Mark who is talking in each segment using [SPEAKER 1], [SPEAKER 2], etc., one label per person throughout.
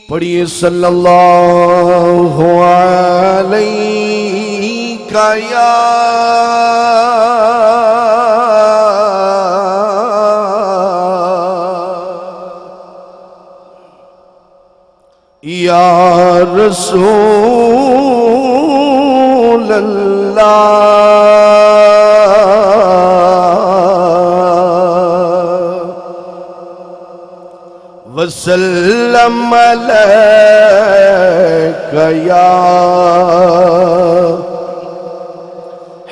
[SPEAKER 1] پڑھیے صلی اللہ علیہ یا رسول اللہ وسلم علیک یا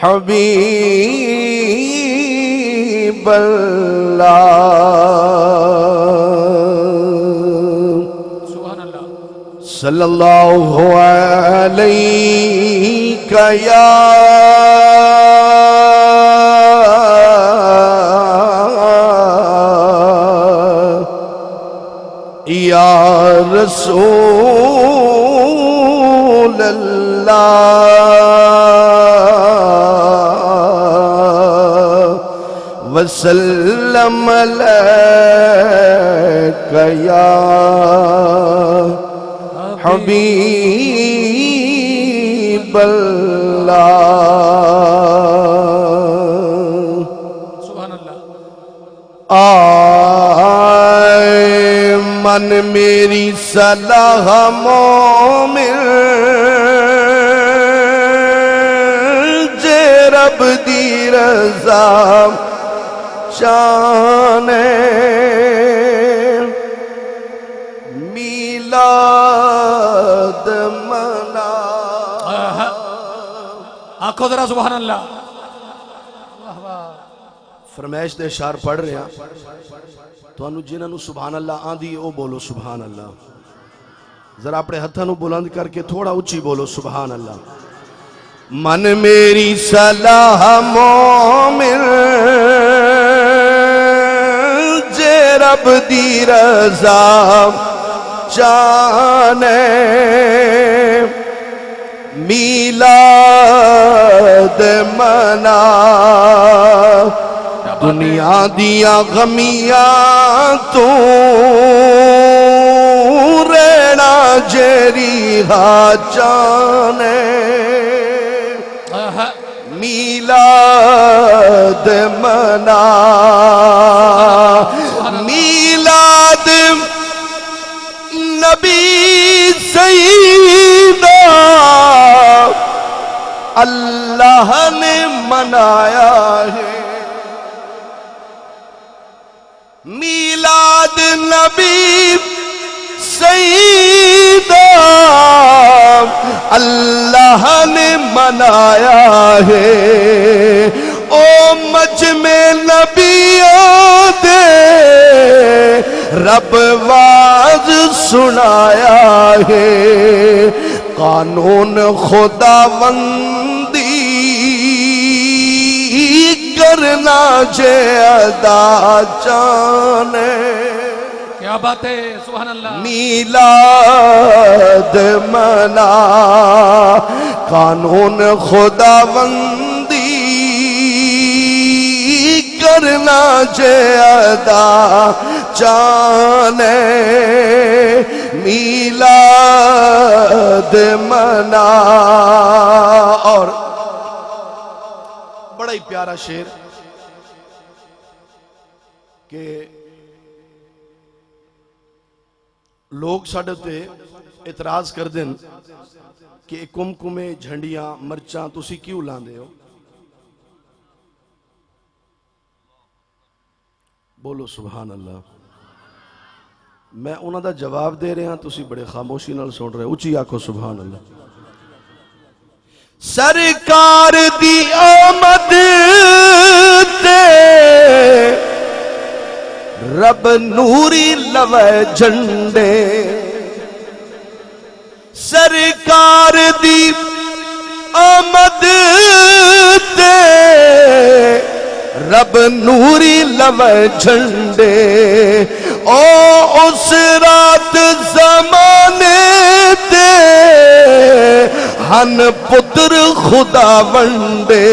[SPEAKER 1] حبیب اللہ صلی اللہ علیک یا رسول اللہ وسلم علیک یا حبیب اللہ
[SPEAKER 2] سبحان اللہ
[SPEAKER 1] آئے من میری صلاح مومن جے رب دی رضا شانے میلاد منا
[SPEAKER 2] آنکھوں ذرا سبحان اللہ
[SPEAKER 1] فرمائش دے اشار پڑھ رہے ہیں تو انہوں جنہوں نے سبحان اللہ آندھی او بولو سبحان اللہ ذرا اپنے ہتھانوں بلند کر کے تھوڑا اچھی بولو سبحان اللہ من میری صلاح مومن جے رب دی رضا جانے میلاد منا دنیا دیا غمیاں تو رینا جیری ہا جانے میلاد منا میلاد نبی سیدہ اللہ نے منایا ہے میلاد نبی سیدہ اللہ نے منایا ہے او مجمع نبیوں دے رب واز سنایا ہے قانون خداوندی کرنا جے ادا جانے
[SPEAKER 2] کیا بات ہے سبحان اللہ
[SPEAKER 1] میلاد منا قانون خداوندی کرنا جے ادا جانے میلاد منا اور بڑا ہی پیارا شعر کہ لوگ ساڑھے تے اعتراض کر دیں کہ کمکمے جھنڈیاں مرچاں تسی کیوں لاندے ہو بولو سبحان اللہ میں انہاں دا جواب دے رہے ہیں تسی بڑے خاموشی نال سن رہے اچھی آکھو سبحان اللہ سرکار دی آمد تے رب نوری لوے جھنڈے سرکار دی آمد تے رب نوری لوے جھنڈے او اس رات زمانے تے ہن پتر خدا ونڈے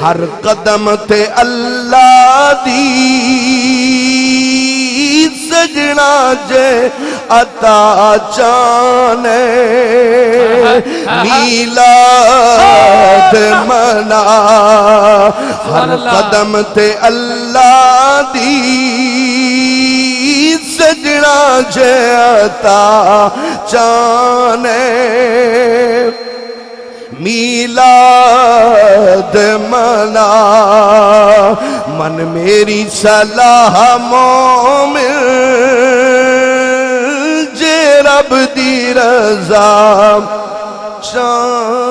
[SPEAKER 1] ہر قدم تے اللہ دی سجنا جے عطا چانے میلاد منا ہر قدم تے اللہ دی سجنا جے عطا چانے میلاد منا من میری صلاح مومن جے رب دی رضا چانے